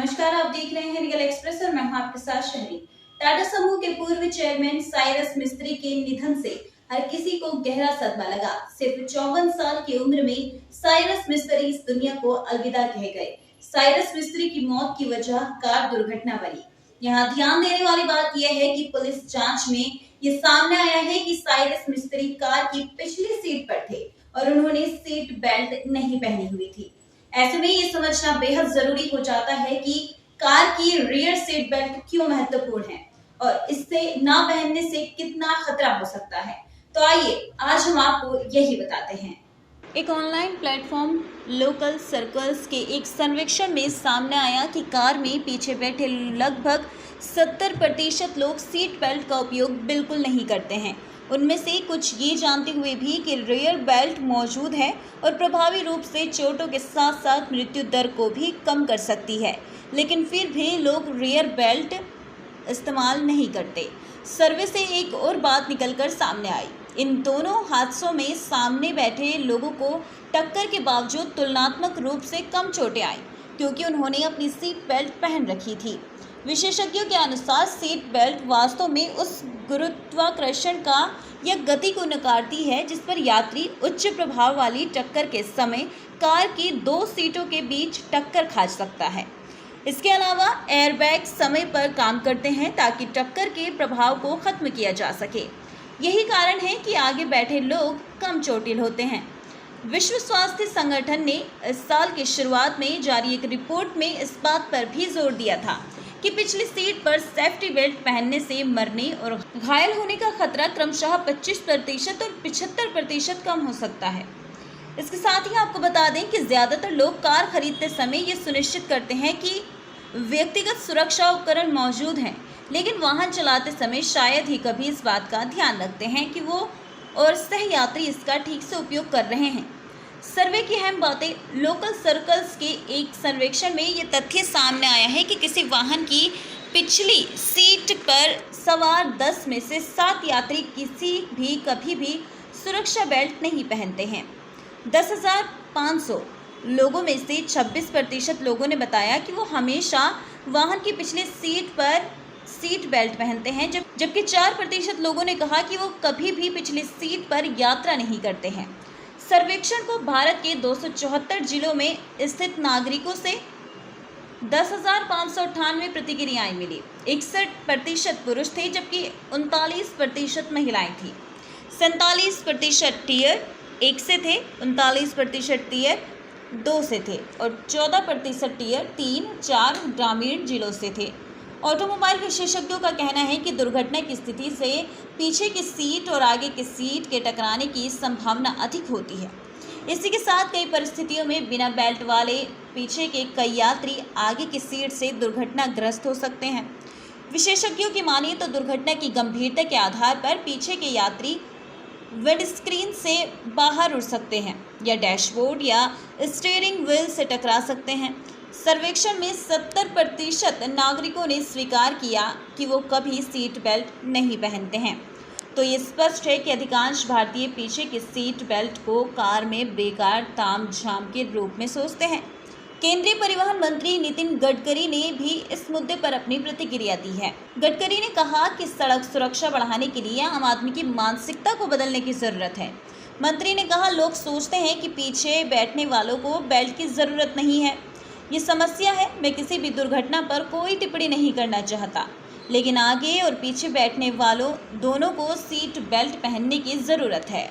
नमस्कार, आप देख रहे हैं रियल एक्सप्रेस और मैं हूं आपके साथ शहरी। टाटा समूह के पूर्व चेयरमैन साइरस मिस्त्री के निधन से हर किसी को गहरा सदमा लगा। सिर्फ 54 साल की उम्र में साइरस मिस्त्री इस दुनिया को अलविदा कह गए। साइरस मिस्त्री की मौत की वजह कार दुर्घटना बनी। यहाँ ध्यान देने वाली बात यह है कि पुलिस जांच में ये सामने आया है कि साइरस मिस्त्री कार की पिछली सीट पर थे और उन्होंने सीट बेल्ट नहीं पहनी हुई थी। ऐसे में ये समझना बेहद जरूरी हो जाता है कि कार की रियर सीट बेल्ट क्यों महत्वपूर्ण है और इससे ना पहनने से कितना खतरा हो सकता है। तो आइए आज हम आपको यही बताते हैं। एक ऑनलाइन प्लेटफॉर्म लोकल सर्कल्स के एक सर्वेक्षण में सामने आया कि कार में पीछे बैठे लगभग 70% लोग सीट बेल्ट का उपयोग बिल्कुल नहीं करते हैं। उनमें से कुछ ये जानते हुए भी कि रियर बेल्ट मौजूद है और प्रभावी रूप से चोटों के साथ साथ मृत्यु दर को भी कम कर सकती है, लेकिन फिर भी लोग रियर बेल्ट इस्तेमाल नहीं करते। सर्वे से एक और बात निकलकर सामने आई। इन दोनों हादसों में सामने बैठे लोगों को टक्कर के बावजूद तुलनात्मक रूप से कम चोटें आई, क्योंकि उन्होंने अपनी सीट बेल्ट पहन रखी थी। विशेषज्ञों के अनुसार सीट बेल्ट वास्तव में उस गुरुत्वाकर्षण का या गति को नकारती है जिस पर यात्री उच्च प्रभाव वाली टक्कर के समय कार की दो सीटों के बीच टक्कर खा सकता है। इसके अलावा एयरबैग समय पर काम करते हैं ताकि टक्कर के प्रभाव को खत्म किया जा सके। यही कारण है कि आगे बैठे लोग कम चोटिल होते हैं। विश्व स्वास्थ्य संगठन ने इस साल की शुरुआत में जारी एक रिपोर्ट में इस बात पर भी जोर दिया था कि पिछली सीट पर सेफ्टी बेल्ट पहनने से मरने और घायल होने का खतरा क्रमशः 25% और 75% कम हो सकता है। इसके साथ ही आपको बता दें कि ज़्यादातर लोग कार खरीदते समय ये सुनिश्चित करते हैं कि व्यक्तिगत सुरक्षा उपकरण मौजूद हैं, लेकिन वाहन चलाते समय शायद ही कभी इस बात का ध्यान रखते हैं कि वो और सहयात्री इसका ठीक से उपयोग कर रहे हैं। सर्वे की अहम बातें। लोकल सर्कल्स के एक सर्वेक्षण में ये तथ्य सामने आया है कि किसी वाहन की पिछली सीट पर सवार 10 में से 7 यात्री कभी भी सुरक्षा बेल्ट नहीं पहनते हैं। 10,500 लोगों में से 26% लोगों ने बताया कि वो हमेशा वाहन की पिछली सीट पर सीट बेल्ट पहनते हैं, जबकि 4% लोगों ने कहा कि वो कभी भी पिछली सीट पर यात्रा नहीं करते हैं। सर्वेक्षण को भारत के 274 जिलों में स्थित नागरिकों से 10,598 प्रतिक्रियाएं मिली। 61% पुरुष थे जबकि 39% महिलाएं थीं। 47% टियर 1 से थे, 39% टियर 2 से थे और 14% टियर 3-4 ग्रामीण जिलों से थे। ऑटोमोबाइल विशेषज्ञों का कहना है कि दुर्घटना की स्थिति से पीछे की सीट और आगे की सीट के टकराने की संभावना अधिक होती है। इसी के साथ कई परिस्थितियों में बिना बेल्ट वाले पीछे के कई यात्री आगे की सीट से दुर्घटनाग्रस्त हो सकते हैं। विशेषज्ञों की मानिए तो दुर्घटना की गंभीरता के आधार पर पीछे के यात्री विंडस्क्रीन से बाहर उड़ सकते हैं या डैशबोर्ड या स्टीयरिंग व्हील से टकरा सकते हैं। सर्वेक्षण में 70% नागरिकों ने स्वीकार किया कि वो कभी सीट बेल्ट नहीं पहनते हैं। तो ये स्पष्ट है कि अधिकांश भारतीय पीछे की सीट बेल्ट को कार में बेकार तामझाम के रूप में सोचते हैं। केंद्रीय परिवहन मंत्री नितिन गडकरी ने भी इस मुद्दे पर अपनी प्रतिक्रिया दी है। गडकरी ने कहा कि सड़क सुरक्षा बढ़ाने के लिए आम आदमी की मानसिकता को बदलने की ज़रूरत है। मंत्री ने कहा, लोग सोचते हैं कि पीछे बैठने वालों को बेल्ट की ज़रूरत नहीं है। ये समस्या है। मैं किसी भी दुर्घटना पर कोई टिप्पणी नहीं करना चाहता, लेकिन आगे और पीछे बैठने वालों दोनों को सीट बेल्ट पहनने की ज़रूरत है।